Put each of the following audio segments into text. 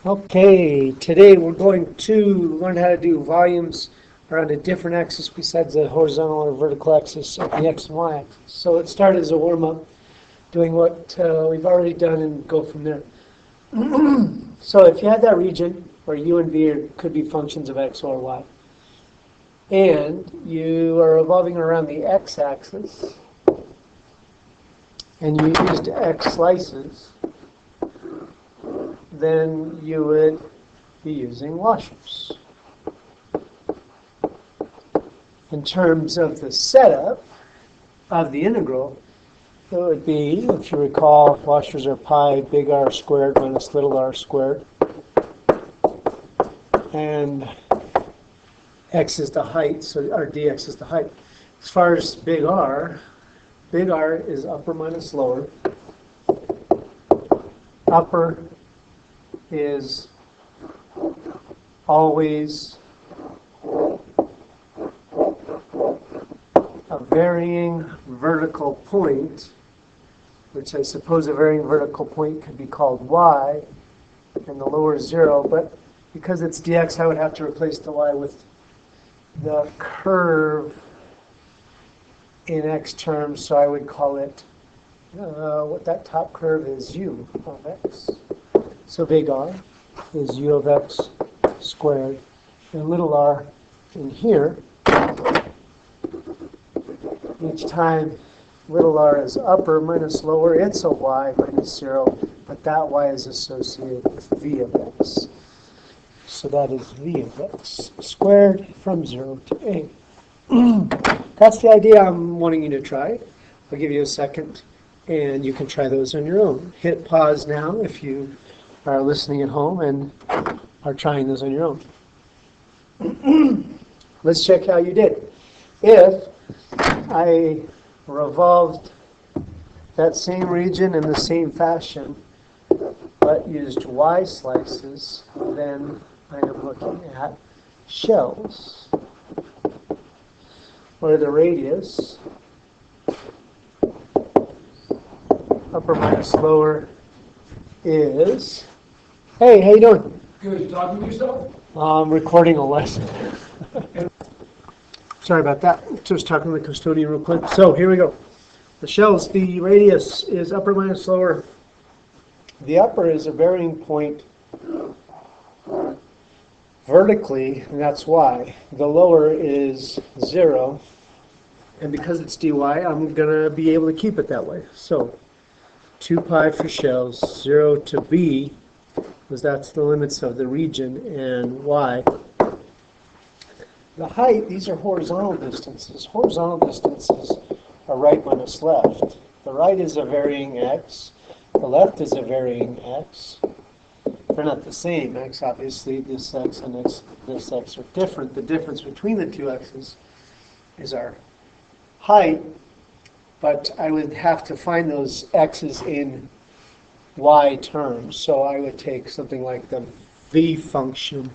Okay, today we're going to learn how to do volumes around a different axis besides the horizontal or vertical axis of the x and y axis. So let's start as a warm-up doing what we've already done and go from there. So if you had that region where u and v could be functions of x or y, and you are revolving around the x-axis, and you used x slices, then you would be using washers. In terms of the setup of the integral, it would be, if you recall, washers are pi big R squared minus little r squared. And x is the height, so our dx is the height. As far as big R is upper minus lower. Upper is always a varying vertical point, which I suppose a varying vertical point could be called y, and the lower is 0, but because it's dx, I would have to replace the y with the curve in x terms, so I would call it, what that top curve is u of x. So big R is u of x squared, and little r in here, each time little r is upper minus lower, it's a y minus 0, but that y is associated with v of x. So that is v of x squared from 0 to a. That's the idea I'm wanting you to try. I'll give you a second, and you can try those on your own. Hit pause now if you are listening at home and are trying those on your own. Let's check how you did. If I revolved that same region in the same fashion, but used y slices, then I am looking at shells, where the radius, upper minus lower, is, hey, how you doing? Good. You talking to yourself? I'm recording a lesson. Sorry about that. Just talking to the custodian real quick. So here we go. The shells, the radius is upper minus lower. The upper is a varying point vertically, and that's y. The lower is 0. And because it's dy, I'm going to be able to keep it that way. So 2 pi for shells, 0 to b, because that's the limits of the region, and y. The height, these are horizontal distances. Horizontal distances are right minus left. The right is a varying x. The left is a varying x. They're not the same x, obviously. This x and this x are different. The difference between the two x's is our height, but I would have to find those x's in y terms. So I would take something like the v function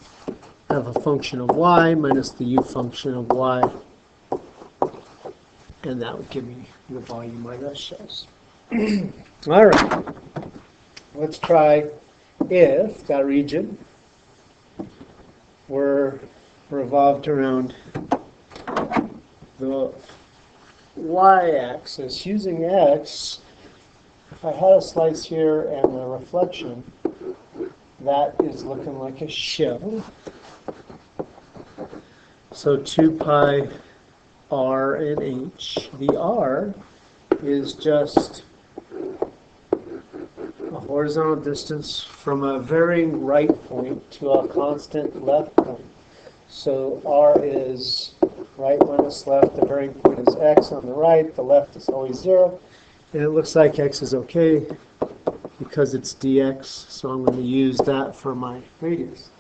of a function of y minus the u function of y, and that would give me the volume by those shells. All right, let's try if that region were revolved around the y-axis using x. If I had a slice here and a reflection, that is looking like a shell. So 2 pi r and h. The r is just a horizontal distance from a varying right point to a constant left point. So r is right minus left. The varying point is x on the right. The left is always 0. And it looks like x is okay because it's dx, so I'm going to use that for my radius.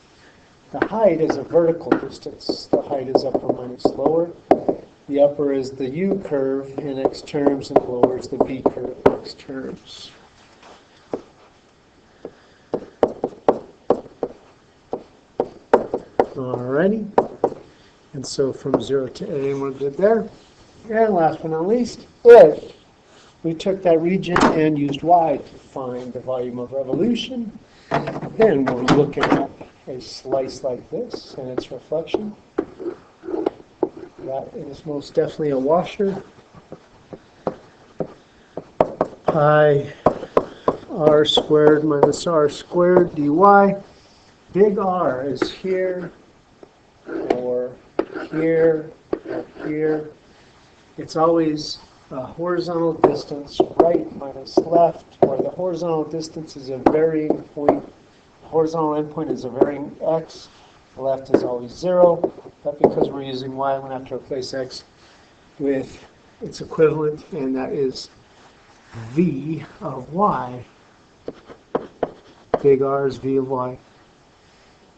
The height is a vertical distance. The height is upper minus lower. The upper is the u curve in x terms, and the lower is the v curve in x terms. Alrighty. And so from 0 to a, we're good there. And last but not least, if we took that region and used y to find the volume of revolution. Then we're looking at a slice like this and its reflection. That is most definitely a washer. Pi r squared minus r squared dy. Big R is here or here or here. It's always a horizontal distance, right minus left, where the horizontal distance is a varying point. The horizontal endpoint is a varying x. The left is always 0. But because we're using y, I'm going to have to replace x with its equivalent, and that is v of y. Big R is v of y.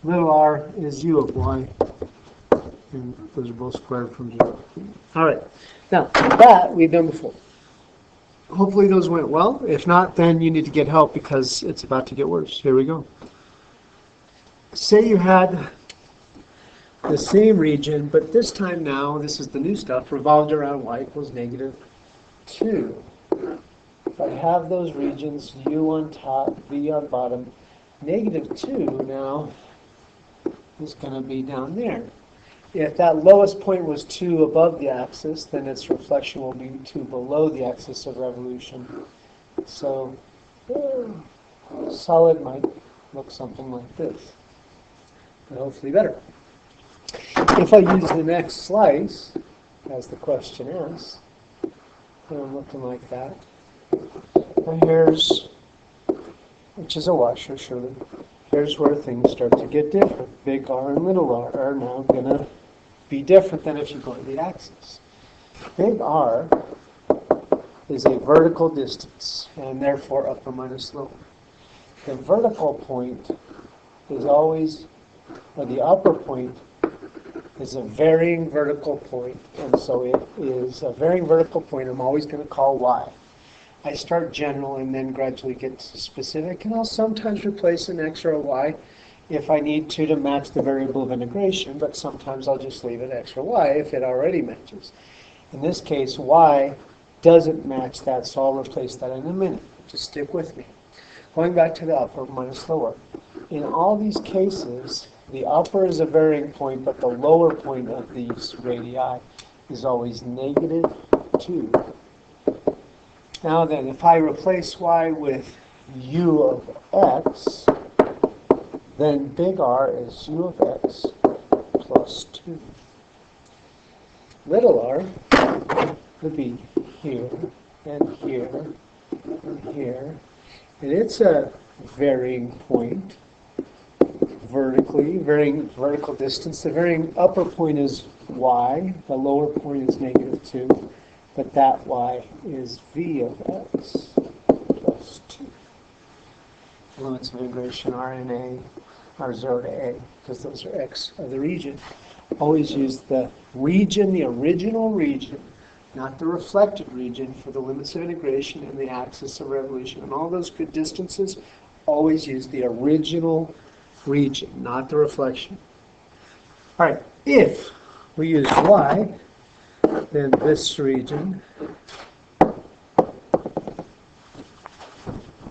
Little r is u of y. And those are both squared from 0. All right. Now, that we've done before. Hopefully those went well. If not, then you need to get help because it's about to get worse. Here we go. Say you had the same region, but this time now, this is the new stuff, revolved around y equals negative 2. If I have those regions, u on top, v on bottom, negative 2 now is going to be down there. If that lowest point was 2 above the axis, then its reflection will be 2 below the axis of revolution. So solid might look something like this, but hopefully better. If I use the next slice, as the question asks, then I'm looking like that. And here's, which is a washer, surely. Here's where things start to get different. Big R and little r are now going to be different than if you go to the axis. Big R is a vertical distance, and therefore upper minus lower. The vertical point is always, or the upper point is a varying vertical point, and so it is a varying vertical point I'm always going to call y. I start general and then gradually get to specific, and I'll sometimes replace an x or a y if I need to match the variable of integration, but sometimes I'll just leave it x or y if it already matches. In this case, y doesn't match that, so I'll replace that in a minute. Just stick with me. Going back to the upper minus lower. In all these cases, the upper is a varying point, but the lower point of these radii is always negative 2. Now then, if I replace y with u of x, then big R is u of x plus 2. Little r would be here and here and here. And it's a varying point vertically, varying vertical distance. The varying upper point is y, the lower point is negative 2, but that y is v of x plus 2. Limits of integration are in A, are 0 to A, because those are x of the region. Always use the region, the original region, not the reflected region, for the limits of integration and the axis of revolution. And all those good distances, always use the original region, not the reflection. All right, if we use y, then this region,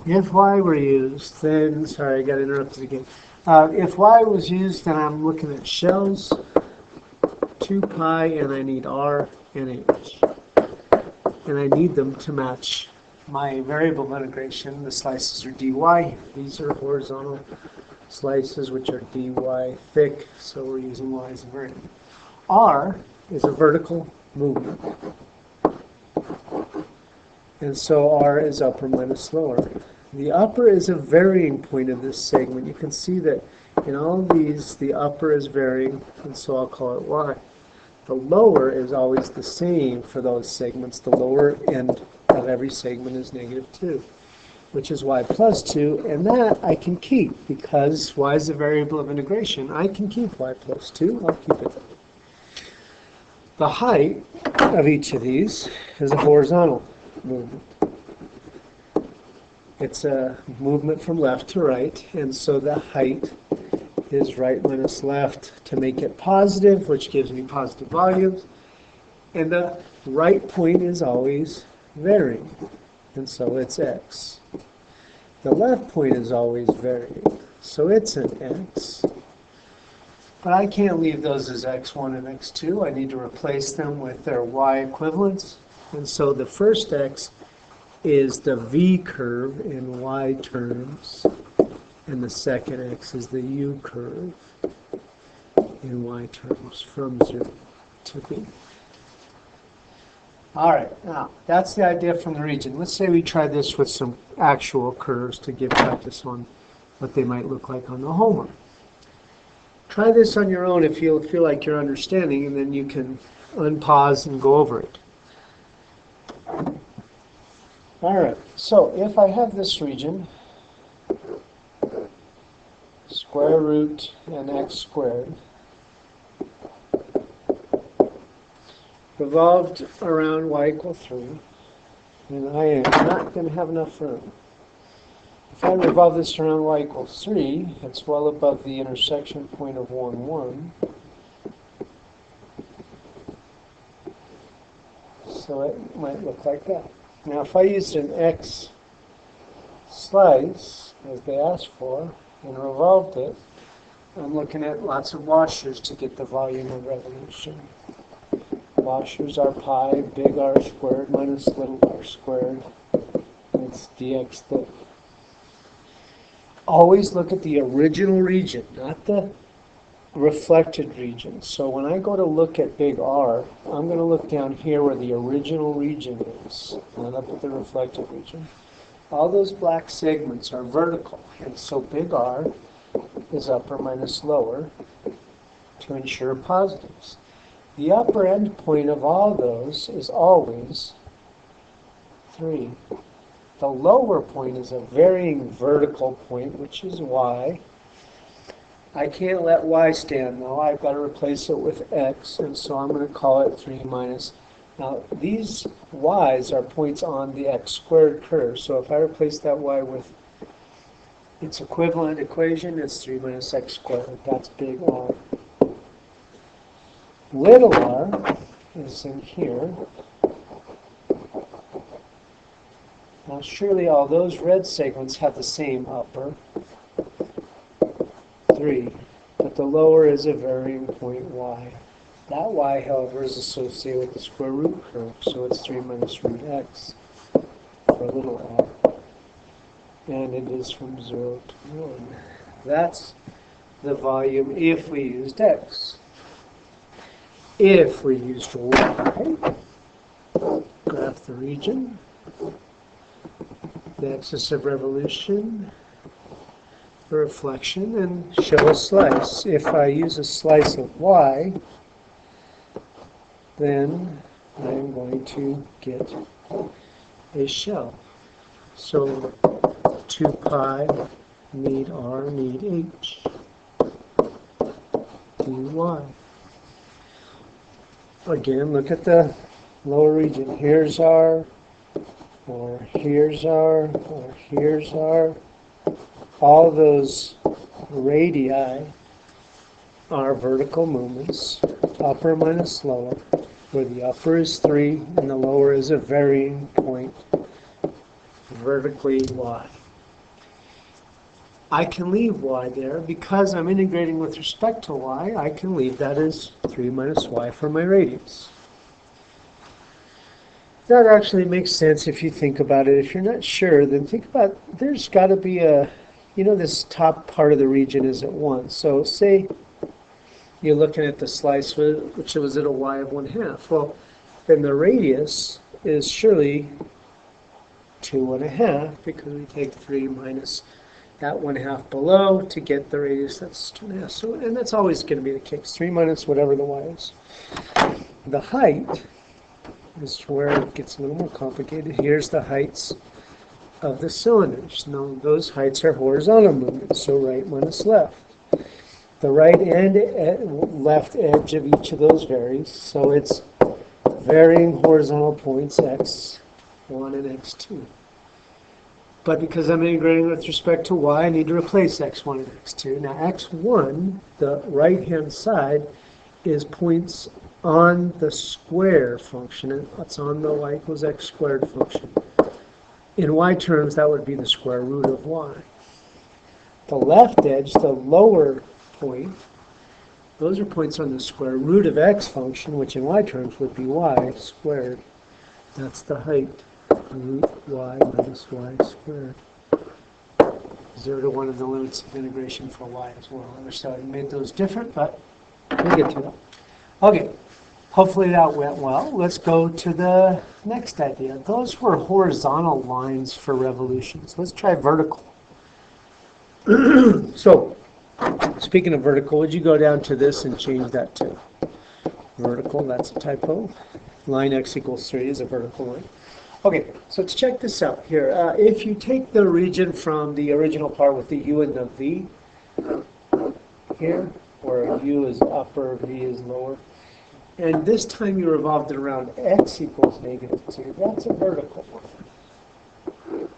if y were used, then, sorry, I got interrupted again. If y was used, then I'm looking at shells, 2 pi, and I need r and h. And I need them to match my variable of integration. The slices are dy. These are horizontal slices, which are dy thick, so we're using y as a variable. R is a vertical movement. And so r is upper minus lower. The upper is a varying point of this segment. You can see that in all of these, the upper is varying, and so I'll call it y. The lower is always the same for those segments. The lower end of every segment is negative 2, which is y plus 2, and that I can keep because y is a variable of integration. I can keep y plus 2. I'll keep it. The height of each of these is a horizontal movement. It's a movement from left to right, and so the height is right minus left to make it positive, which gives me positive volumes. And the right point is always varying. and so it's x. The left point is always varying, so it's an x. But I can't leave those as x1 and x2. I need to replace them with their y equivalents. And so the first x is the v curve in y terms, and the second x is the u curve in y terms from 0 to b. All right, now that's the idea from the region. Let's say we try this with some actual curves to give practice on what they might look like on the homework. Try this on your own if you feel like you're understanding, and then you can unpause and go over it. All right, so if I have this region, square root and x squared, revolved around y equals 3, and I am not going to have enough room. If I revolve this around y equals 3, it's well above the intersection point of 1, 1. So it might look like that. Now if I used an x slice, as they asked for, and revolved it, I'm looking at lots of washers to get the volume of revolution. Washers are pi, big R squared minus little r squared. It's dx thick. Always look at the original region, not the reflected region. So when I go to look at big R, I'm going to look down here where the original region is, not up at the reflected region. All those black segments are vertical, and so big R is upper minus lower to ensure positives. The upper end point of all those is always 3. The lower point is a varying vertical point, which is y. I can't let y stand, though. I've got to replace it with x, and so I'm going to call it 3 minus. Now, these y's are points on the x squared curve, so if I replace that y with its equivalent equation, it's 3 minus x squared. That's big R. Little r is in here. Now surely all those red segments have the same upper, 3, but the lower is a varying point y. That y, however, is associated with the square root curve, so it's 3 minus root x for little r, and it is from 0 to 1. That's the volume if we used x. If we used y, graph the region, the axis of revolution, the reflection, and show a slice. If I use a slice of y, then I am going to get a shell. So 2 pi need r need h dy. Again, look at the lower region. Here's r, or here's r, or here's r. All those radii are vertical movements, upper minus lower, where the upper is 3 and the lower is a varying point, vertically y. I can leave y there because I'm integrating with respect to y. I can leave that as 3 minus y for my radius. That actually makes sense if you think about it. If you're not sure, then think about, there's got to be a, this top part of the region is at 1. So say you're looking at the slice, which was at a y of 1/2. Well, then the radius is surely 2.5, because we take 3 minus that 1/2 below to get the radius. That's 2.5. So, and that's always going to be the case. 3 minus whatever the y is. The height is where it gets a little more complicated. Here's the heights of the cylinders. Now, those heights are horizontal movements, so right minus left. The right and left edge of each of those varies, so it's varying horizontal points x1 and x2. But because I'm integrating with respect to y, I need to replace x1 and x2. Now x1, the right-hand side, is points on the square function. It's on the y equals x squared function. in y terms, that would be the square root of y. The left edge, the lower point, those are points on the square root of x function, which in y terms would be y squared. That's the height, root y minus y squared. 0 to 1 of the limits of integration for y as well. I wish I had made those different, but we'll get to that. Okay, hopefully that went well. Let's go to the next idea. Those were horizontal lines for revolutions. Let's try vertical. So, speaking of vertical, would you go down to this and change that to vertical? That's a typo. Line x equals 3 is a vertical line. Okay, so let's check this out here. If you take the region from the original part with the u and the v here, where u is upper, v is lower, and this time you revolved it around x equals -2, that's a vertical line.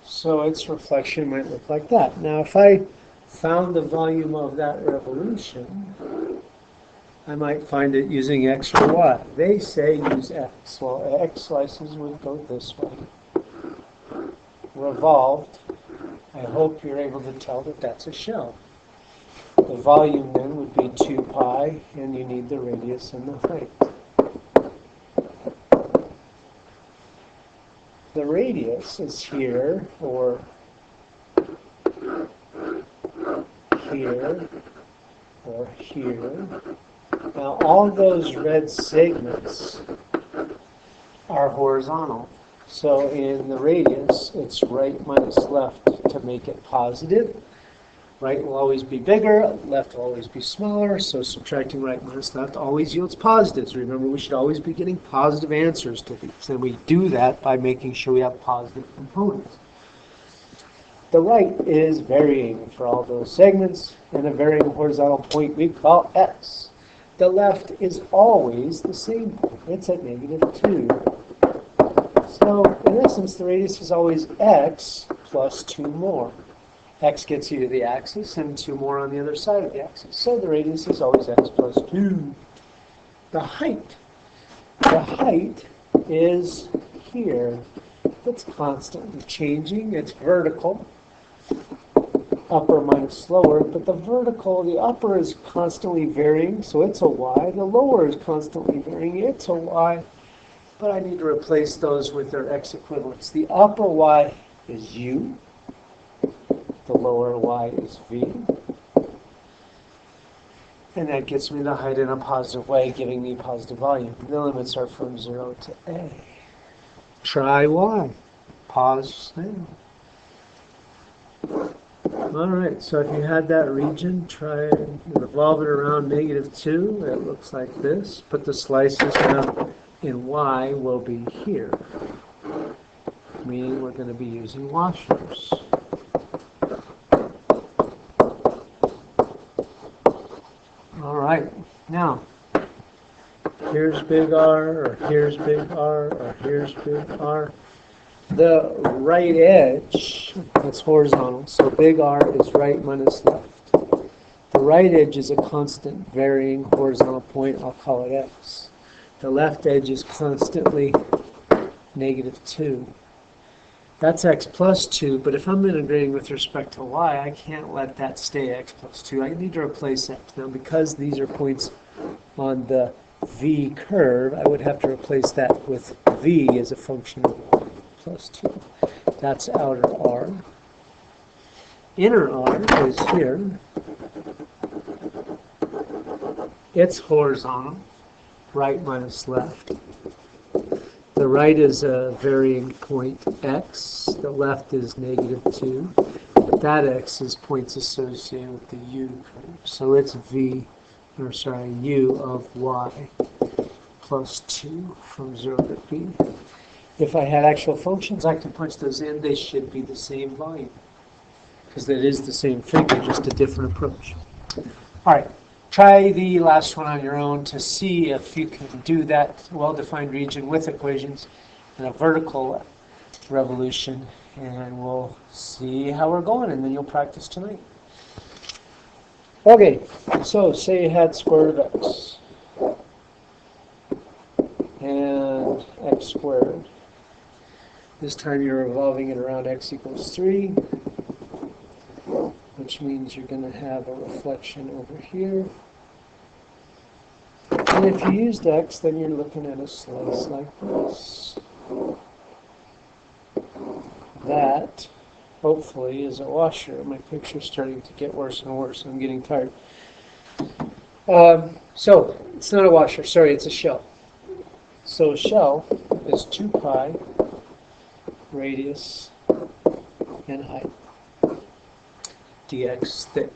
So its reflection might look like that. Now if I found the volume of that revolution, I might find it using x or y. They say use x. Well, x slices would go this way. Revolved. I hope you're able to tell that that's a shell. The volume then would be 2 pi, and you need the radius and the height. The radius is here, or here, or here. Now all those red segments are horizontal. So in the radius, it's right minus left to make it positive. Right will always be bigger, left will always be smaller, so subtracting right minus left always yields positives. Remember, we should always be getting positive answers to these, and we do that by making sure we have positive components. The right is varying for all those segments, and a varying horizontal point we call x. The left is always the same point. It's at -2. So, in essence, the radius is always x plus 2 more. X gets you to the axis, and 2 more on the other side of the axis. So the radius is always x plus 2. The height is here. It's constantly changing. It's vertical. Upper minus lower, but the upper is constantly varying, so it's a y. The lower is constantly varying, it's a y. But I need to replace those with their x equivalents. The upper y is u. The lower y is v. And that gets me the height in a positive way, giving me positive volume. The limits are from 0 to a. Try y. Pause now. All right, so if you had that region, try and revolve it around -2. It looks like this. But the slices now in y will be here, meaning we're going to be using washers. All right, now here's big R, or here's big R, or here's big R. The right edge, that's horizontal, so big R is right minus left. The right edge is a constant varying horizontal point, I'll call it x. The left edge is constantly -2. That's x plus 2, but if I'm integrating with respect to y, I can't let that stay x plus 2. I need to replace x. Now, because these are points on the v curve, I would have to replace that with v as a function of y plus 2. That's outer R. Inner R is here. It's horizontal, right minus left. The right is a varying point x. The left is -2. That x is points associated with the u curve. So it's u of y plus 2 from 0 to b. If I had actual functions, I could punch those in. They should be the same volume, because that is the same figure, just a different approach. All right, try the last one on your own to see if you can do that well-defined region with equations in a vertical revolution, and we'll see how we're going, and then you'll practice tonight. Okay, so say you had square root of x and x squared. This time you're revolving it around x equals 3, which means you're going to have a reflection over here. And if you used x, then you're looking at a slice like this. That, hopefully, is a washer. My picture's starting to get worse and worse. I'm getting tired. So, it's not a washer. Sorry, it's a shell. So a shell is 2 pi radius and height, dx thick.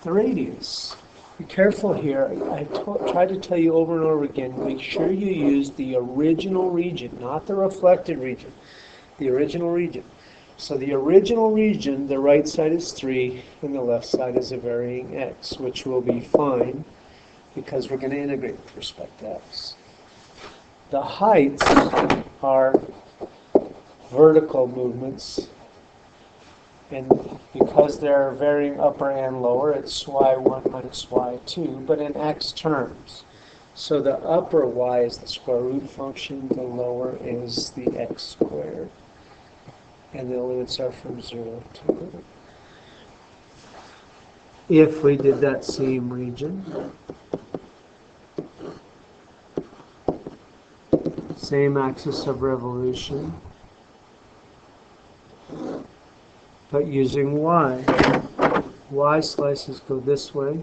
The radius. Be careful here. I tried to tell you over and over again, make sure you use the original region, not the reflected region. The original region. So the original region, the right side is 3, and the left side is a varying x, which will be fine, because we're going to integrate with respect to x. The heights are vertical movements, and because they're varying upper and lower, it's y1 minus y2, but in x terms. So the upper y is the square root function, the lower is the x squared, and the limits are from 0 to 1. If we did that same region, same axis of revolution, but using y. Y slices go this way.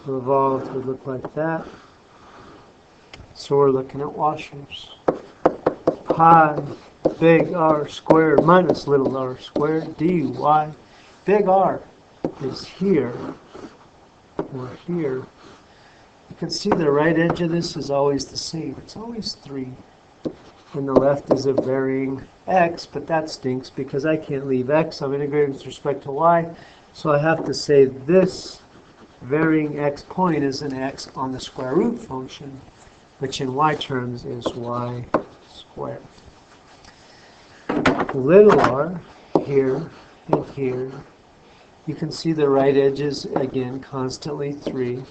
Revolved would look like that. So we're looking at washers. Pi big R squared minus little r squared dy. Big R is here or here. You can see the right edge of this is always the same. It's always 3. And the left is a varying x, but that stinks because I can't leave x. I'm integrating with respect to y. So I have to say this varying x point is an x on the square root function, which in y terms is y squared. Little r, here and here. You can see the right edges, again, constantly 3.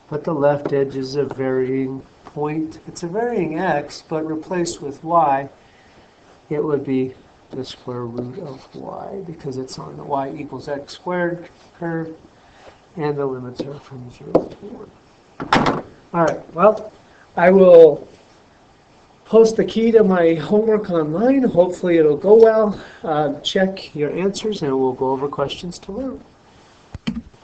But the left edge is a varying point. It's a varying x, but replaced with y, it would be the square root of y, because it's on the y equals x squared curve, and the limits are from 0 to 1. All right, well, I will post the key to my homework online. Hopefully it'll go well. Check your answers, and we'll go over questions to learn.